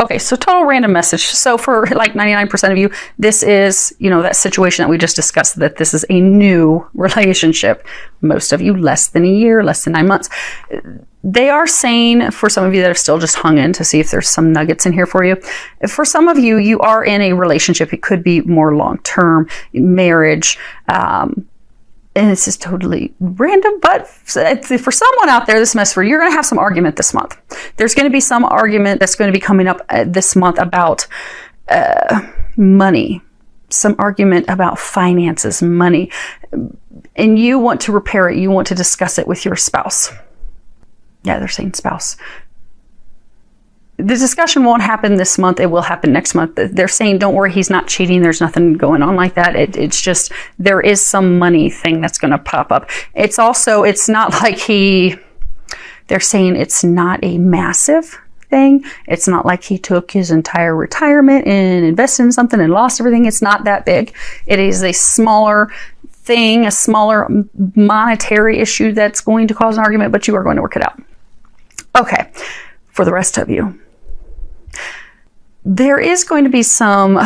Okay, so total random message. So for like 99% of you, this is, that situation that we just discussed, that this is a new relationship. Most of you, less than a year, less than 9 months. They are saying, for some of you that have still just hung in to see if there's some nuggets in here for you. For some of you, you are in a relationship. It could be more long-term, marriage, and this is totally random, but for someone out there, this mess for you're going to have some argument this month. There's going to be some argument that's going to be coming up this month about money, some argument about finances, money, and you want to repair it. You want to discuss it with your spouse. Yeah, they're saying spouse. The discussion won't happen this month. It will happen next month. They're saying, don't worry, he's not cheating. There's nothing going on like that. It's just, there is some money thing that's going to pop up. It's not like they're saying it's not a massive thing. It's not like he took his entire retirement and invested in something and lost everything. It's not that big. It is a smaller thing, a smaller monetary issue that's going to cause an argument, but you are going to work it out. Okay. For the rest of you, there is going to be something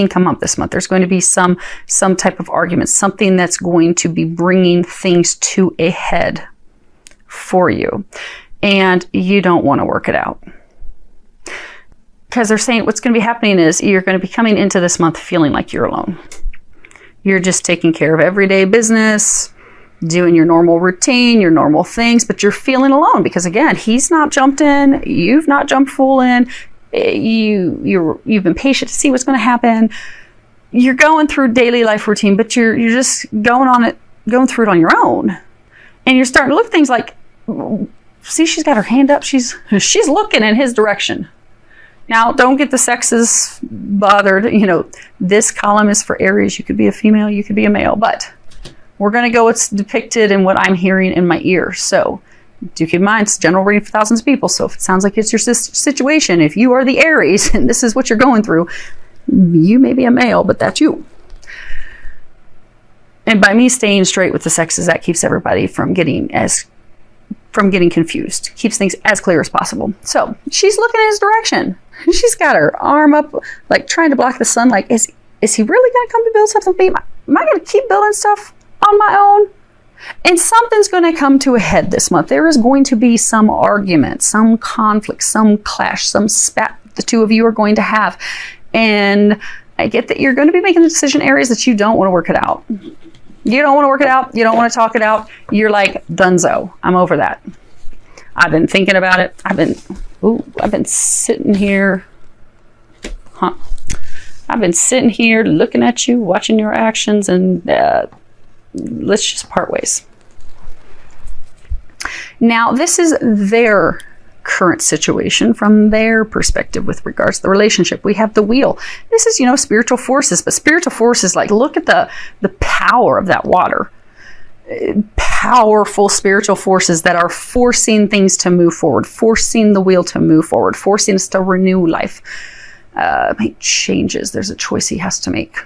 come up this month. There's going to be some type of argument, something that's going to be bringing things to a head for you, and you don't want to work it out. Because they're saying what's going to be happening is you're going to be coming into this month feeling like you're alone. You're just taking care of everyday business, doing your normal routine, your normal things, but you're feeling alone because, again, he's not jumped in, you've not jumped full in, you've been patient to see what's going to happen. You're going through daily life routine, but you're just going through it on your own, and you're starting to look at things like, see, she's got her hand up, she's looking in his direction. Now, don't get the sexes bothered. This column is for Aries. You could be a female, you could be a male, but we're going to go what's depicted and what I'm hearing in my ear. So do keep in mind, it's general reading for thousands of people. So if it sounds like it's your situation, if you are the Aries and this is what you're going through, you may be a male, but that's you. And by me staying straight with the sexes, that keeps everybody from getting confused, keeps things as clear as possible. So she's looking in his direction. She's got her arm up, like trying to block the sun. Like, is he really going to come to build something with me? Am I going to keep building stuff on my own? And something's going to come to a head this month. There is going to be some argument, some conflict, some clash, some spat the two of you are going to have. And I get that you're going to be making the decision, Aries, that you don't want to work it out. You don't want to work it out. You don't want to talk it out. You're like, dunzo. I'm over that. I've been thinking about it. I've been sitting here. I've been sitting here looking at you, watching your actions, and let's just part ways. Now, this is their current situation from their perspective with regards to the relationship. We have the wheel. This is, spiritual forces, but spiritual forces, like, look at the power of that water. Powerful spiritual forces that are forcing things to move forward, forcing the wheel to move forward, forcing us to renew life, make changes. There's a choice he has to make.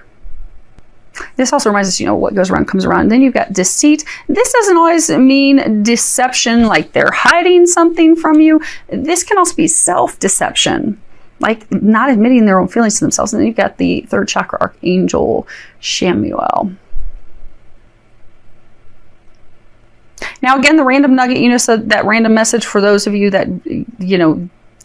This also reminds us, what goes around comes around. And then you've got deceit. This doesn't always mean deception, like they're hiding something from you. This can also be self-deception, like not admitting their own feelings to themselves. And then you've got the third chakra archangel, Shamuel. Now, again, the random nugget, so that random message for those of you that,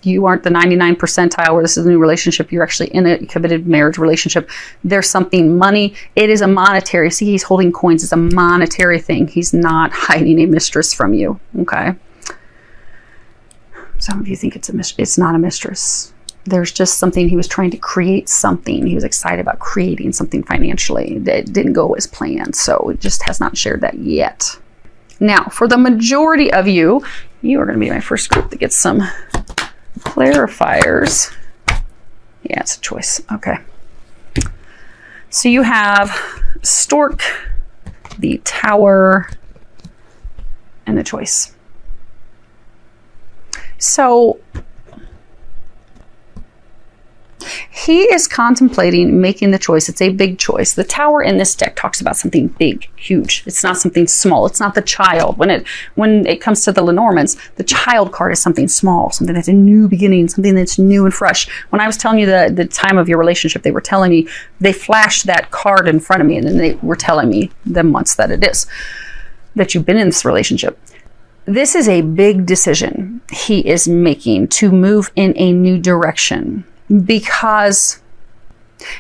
you aren't the 99th percentile where this is a new relationship. You're actually in a committed marriage relationship. There's something money. It is a monetary. See, he's holding coins. It's a monetary thing. He's not hiding a mistress from you. Okay. Some of you think it's not a mistress. There's just something. He was trying to create something. He was excited about creating something financially that didn't go as planned. So it just has not shared that yet. Now, for the majority of you, you are going to be my first group that gets some clarifiers. Yeah, it's a choice. Okay. So you have Stork, the Tower, and the choice. So he is contemplating making the choice. It's a big choice. The Tower in this deck talks about something big, huge. It's not something small. It's not the Child. When it comes to the Lenormands, the Child card is something small, something that's a new beginning, something that's new and fresh. When I was telling you the time of your relationship, they were telling me, they flashed that card in front of me, and then they were telling me the months that it is that you've been in this relationship. This is a big decision he is making to move in a new direction, because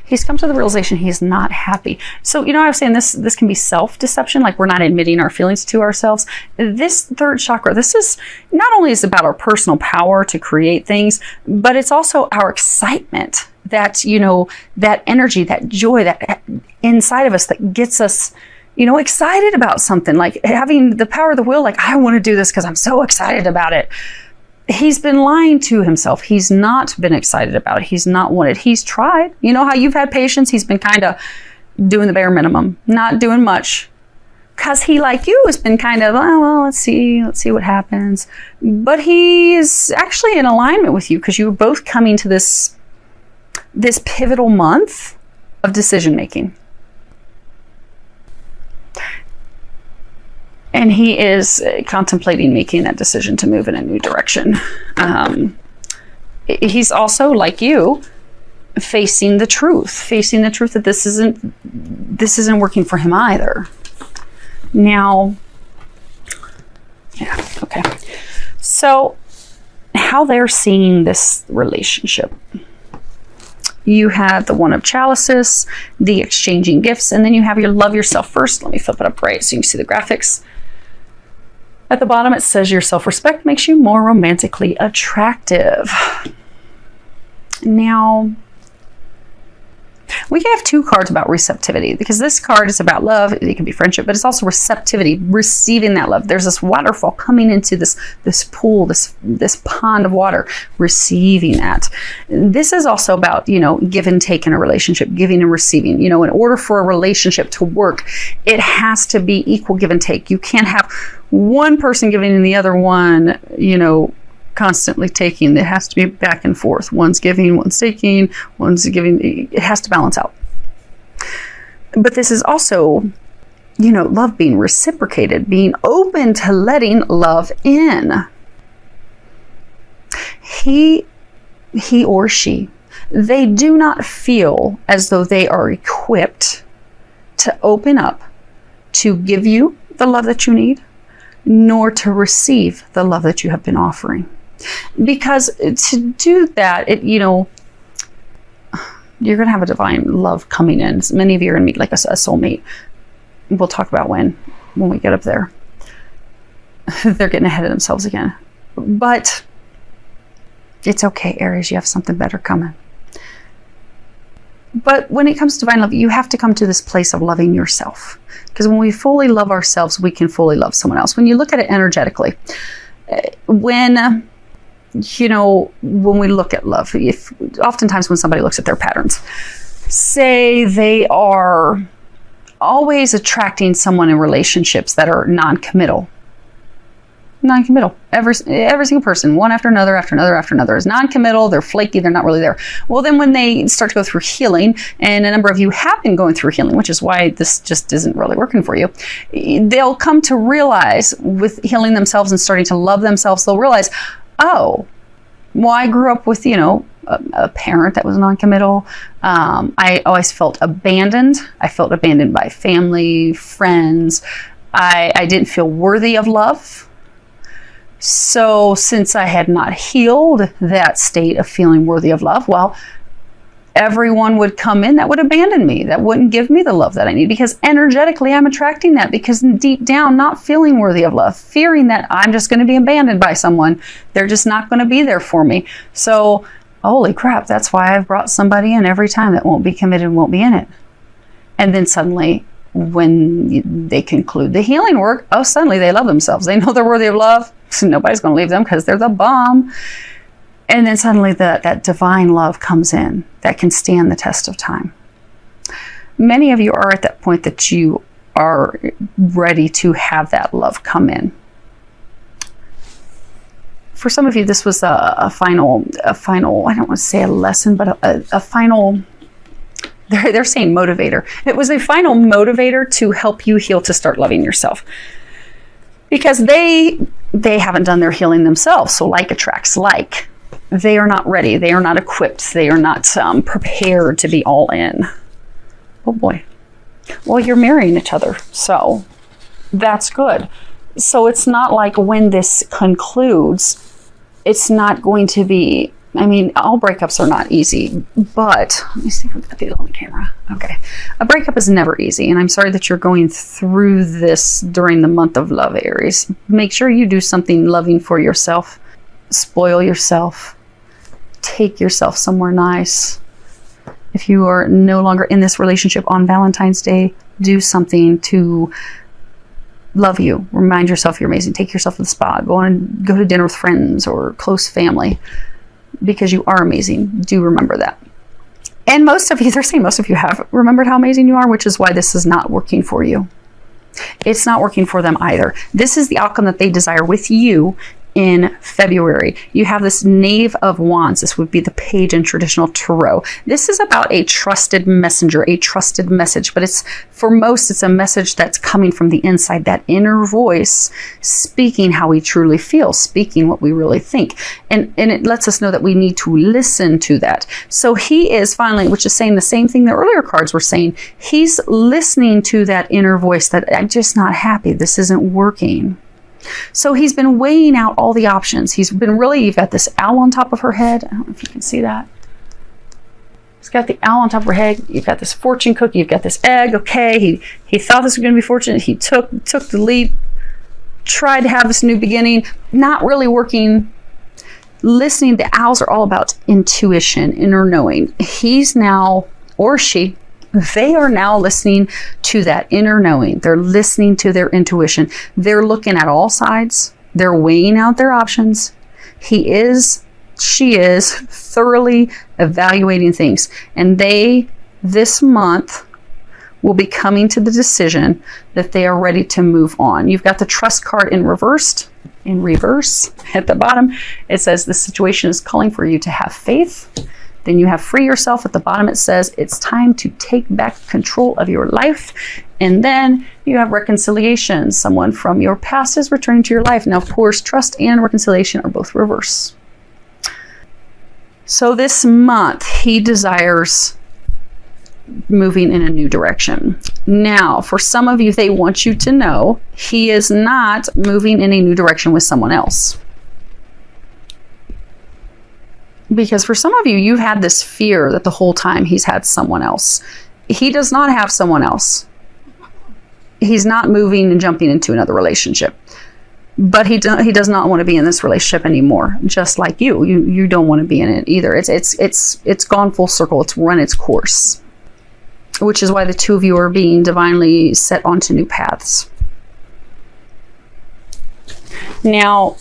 he's come to the realization he's not happy. So, I was saying this can be self-deception, like we're not admitting our feelings to ourselves. This third chakra, this is not only is about our personal power to create things, but it's also our excitement, that, that energy, that joy that inside of us that gets us excited about something, like having the power of the will, like I want to do this because I'm so excited about it. He's been lying to himself. He's not been excited about it. He's not wanted. He's tried. You know how you've had patience? He's been kind of doing the bare minimum, not doing much. Because he, like you, has been kind of, oh, well, let's see what happens. But he is actually in alignment with you, because you were both coming to this pivotal month of decision making. And he is contemplating making that decision to move in a new direction. He's also, like you, facing the truth that this isn't working for him either. Now, yeah, okay. So, how they're seeing this relationship. You have the One of Chalices, the exchanging gifts, and then you have your love yourself first. Let me flip it up right so you can see the graphics. At the bottom, it says your self-respect makes you more romantically attractive. Now, we can have two cards about receptivity, because this card is about love. It can be friendship, but it's also receptivity, receiving that love. There's this waterfall coming into this pool, this pond of water, receiving that. This is also about, give and take in a relationship, giving and receiving. In order for a relationship to work, it has to be equal give and take. You can't have one person giving and the other one, constantly taking. It has to be back and forth. One's giving, one's taking, one's giving. It has to balance out. But this is also, love being reciprocated, being open to letting love in. He or she, they do not feel as though they are equipped to open up, to give you the love that you need, nor to receive the love that you have been offering. Because to do that, you're going to have a divine love coming in. So many of you are going to meet like a soulmate. We'll talk about when we get up there. They're getting ahead of themselves again. But it's okay, Aries, you have something better coming. But when it comes to divine love, you have to come to this place of loving yourself. Because when we fully love ourselves, we can fully love someone else. When you look at it energetically, when we look at love, oftentimes when somebody looks at their patterns, say they are always attracting someone in relationships that are non-committal. Every single person, one after another is non-committal. They're flaky. They're not really there. Well, then when they start to go through healing, and a number of you have been going through healing, which is why this just isn't really working for you, they'll come to realize with healing themselves and starting to love themselves, they'll realize, oh, well, I grew up with, a parent that was non-committal. I always felt abandoned. I felt abandoned by family, friends. I didn't feel worthy of love. So since I had not healed that state of feeling worthy of love, well, everyone would come in that would abandon me, that wouldn't give me the love that I need, because energetically I'm attracting that, because deep down, not feeling worthy of love, fearing that I'm just going to be abandoned by someone. They're just not going to be there for me. So, holy crap, that's why I've brought somebody in every time that won't be committed, won't be in it. And then suddenly, when they conclude the healing work, suddenly they love themselves. They know they're worthy of love. So nobody's going to leave them because they're the bomb. And then suddenly that divine love comes in that can stand the test of time. Many of you are at that point that you are ready to have that love come in. For some of you, this was a final, I don't want to say a lesson, but a final, they're saying motivator. It was a final motivator to help you heal, to start loving yourself. Because they haven't done their healing themselves. So like attracts like. They are not ready. They are not equipped. They are not prepared to be all in. Oh boy. Well, you're marrying each other. So that's good. So it's not like when this concludes, it's not going to be, I mean, all breakups are not easy, but let me see if I've got these on the camera. Okay. A breakup is never easy. And I'm sorry that you're going through this during the month of love, Aries. Make sure you do something loving for yourself. Spoil yourself. Take yourself somewhere nice. If you are no longer in this relationship on Valentine's Day, do something to love you. Remind yourself you're amazing. Take yourself to the spa. Go to dinner with friends or close family, because you are amazing. Do remember that. And most of you, they're saying most of you have remembered how amazing you are, which is why this is not working for you. It's not working for them either. This is the outcome that they desire with you in February. You have this Knave of Wands. This would be the page in traditional tarot. This is about a trusted messenger, a trusted message, but it's, for most, it's a message that's coming from the inside, that inner voice speaking how we truly feel, speaking what we really think. And it lets us know that we need to listen to that. So he is finally, which is saying the same thing the earlier cards were saying, he's listening to that inner voice that I'm just not happy. This isn't working. So he's been weighing out all the options. He's been you've got this owl on top of her head. I don't know if you can see that. He's got the owl on top of her head. You've got this fortune cookie. You've got this egg. Okay, he thought this was going to be fortunate. He took the leap, tried to have this new beginning. Not really working. Listening, the owls are all about intuition, inner knowing. He's now, or she, they are now listening to that inner knowing. They're listening to their intuition. They're looking at all sides. They're weighing out their options. She is thoroughly evaluating things. And they, this month, will be coming to the decision that they are ready to move on. You've got the trust card in reverse at the bottom. It says the situation is calling for you to have faith. Then you have free yourself. At the bottom it says it's time to take back control of your life. And then you have reconciliation. Someone from your past is returning to your life. Now, of course, trust and reconciliation are both reverse. So this month, he desires moving in a new direction. Now, for some of you, they want you to know he is not moving in a new direction with someone else. Because for some of you, you've had this fear that the whole time he's had someone else. He does not have someone else. He's not moving and jumping into another relationship. But he does not want to be in this relationship anymore. Just like you. You don't want to be in it either. It's gone full circle. It's run its course. Which is why the two of you are being divinely set onto new paths. Now,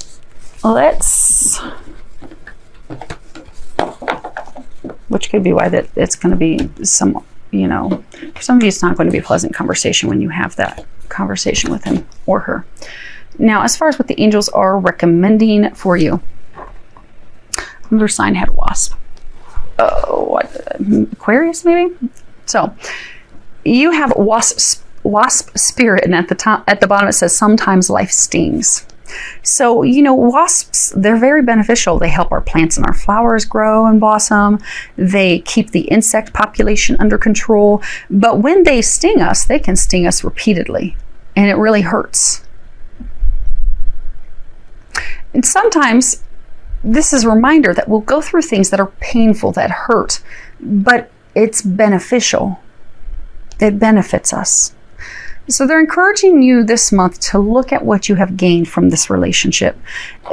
which could be why that it's going to be for some of you, it's not going to be a pleasant conversation when you have that conversation with him or her. Now, as far as what the angels are recommending for you, another sign had wasp. Aquarius, maybe? So, you have wasp spirit, and at the bottom it says sometimes life stings. So, wasps, they're very beneficial. They help our plants and our flowers grow and blossom. They keep the insect population under control. But when they sting us, they can sting us repeatedly, and it really hurts. And sometimes this is a reminder that we'll go through things that are painful, that hurt, but it's beneficial. It benefits us. So they're encouraging you this month to look at what you have gained from this relationship.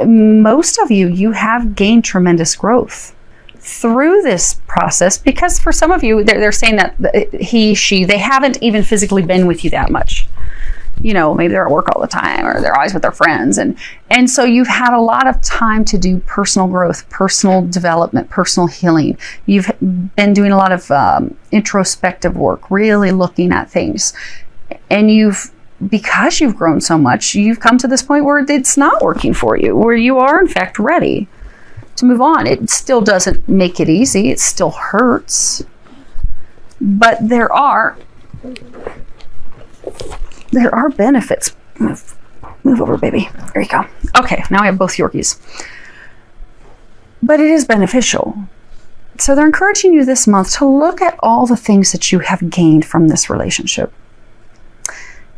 Most of you have gained tremendous growth through this process, because for some of you, they're saying that they haven't even physically been with you that much. Maybe they're at work all the time, or they're always with their friends. And so you've had a lot of time to do personal growth, personal development, personal healing. You've been doing a lot of introspective work, really looking at things. And you've because you've grown so much, you've come to this point where it's not working for you, where you are in fact ready to move on. It still doesn't make it easy. It still hurts. But there are benefits. Move over, baby. There you go. Okay, now I have both Yorkies. But it is beneficial. So they're encouraging you this month to look at all the things that you have gained from this relationship.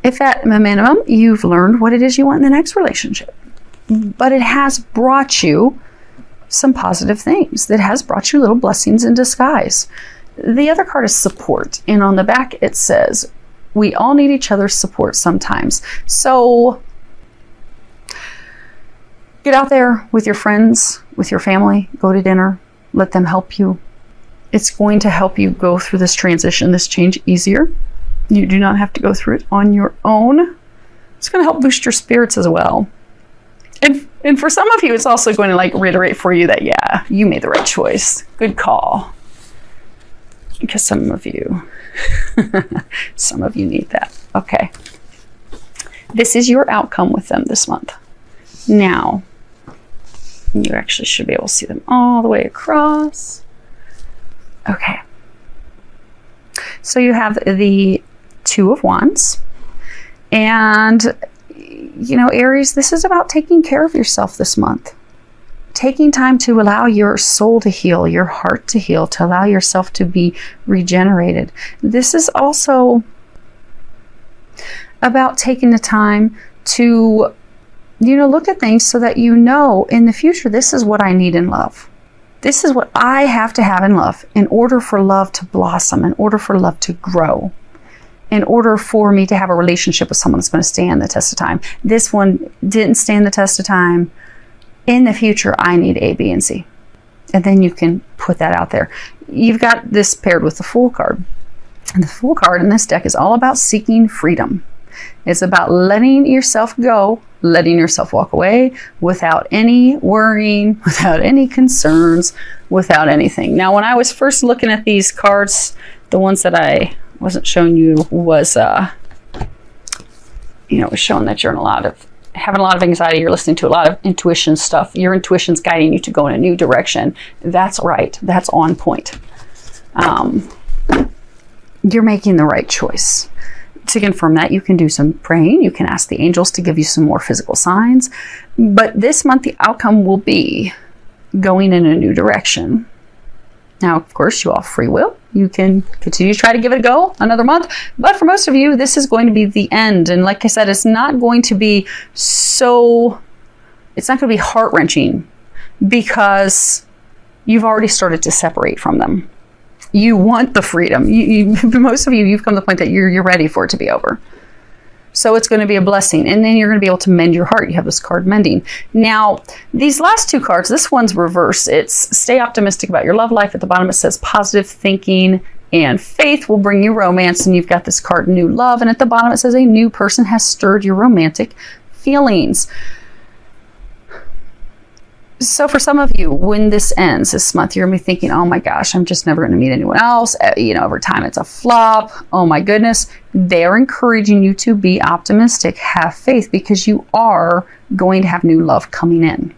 If at a minimum, you've learned what it is you want in the next relationship, but it has brought you some positive things. It has brought you little blessings in disguise. The other card is support. And on the back, it says, we all need each other's support sometimes. So get out there with your friends, with your family, go to dinner, let them help you. It's going to help you go through this transition, this change easier. You do not have to go through it on your own. It's going to help boost your spirits as well. And for some of you, it's also going to like reiterate for you that, yeah, you made the right choice. Good call. Because some of you need that. Okay. This is your outcome with them this month. Now, you actually should be able to see them all the way across. Okay. So you have the Two of Wands. And, you know, Aries, this is about taking care of yourself this month. Taking time to allow your soul to heal, your heart to heal, to allow yourself to be regenerated. This is also about taking the time to, you know, look at things so that you know in the future, this is what I need in love. This is what I have to have in love in order for love to blossom, in order for love to grow, in order for me to have a relationship with someone that's going to stand the test of time. This one didn't stand the test of time. In the future, I need A, B, and C. And then you can put that out there. You've got this paired with the Fool card. And the Fool card in this deck is all about seeking freedom. It's about letting yourself go, letting yourself walk away without any worrying, without any concerns, without anything. Now, when I was first looking at these cards, the ones that I wasn't showing you was, it was showing that you're having a lot of anxiety, you're listening to a lot of intuition stuff. Your intuition's guiding you to go in a new direction. That's right. That's on point. You're making the right choice. To confirm that, you can do some praying. You can ask the angels to give you some more physical signs. But this month, the outcome will be going in a new direction. Now, of course, you all have free will. You can continue to try to give it a go another month. But for most of you, this is going to be the end. And like I said, it's not going to be heart-wrenching because you've already started to separate from them. You want the freedom. Most of you, you've come to the point that you're ready for it to be over. So it's going to be a blessing. And then you're going to be able to mend your heart. You have this card mending. Now, these last two cards, this one's reverse. It's stay optimistic about your love life. At the bottom, it says positive thinking and faith will bring you romance. And you've got this card, new love. And at the bottom, it says a new person has stirred your romantic feelings. So for some of you, when this ends this month, you're going to be thinking, oh my gosh, I'm just never going to meet anyone else. Over time, it's a flop. Oh my goodness. They're encouraging you to be optimistic, have faith, because you are going to have new love coming in.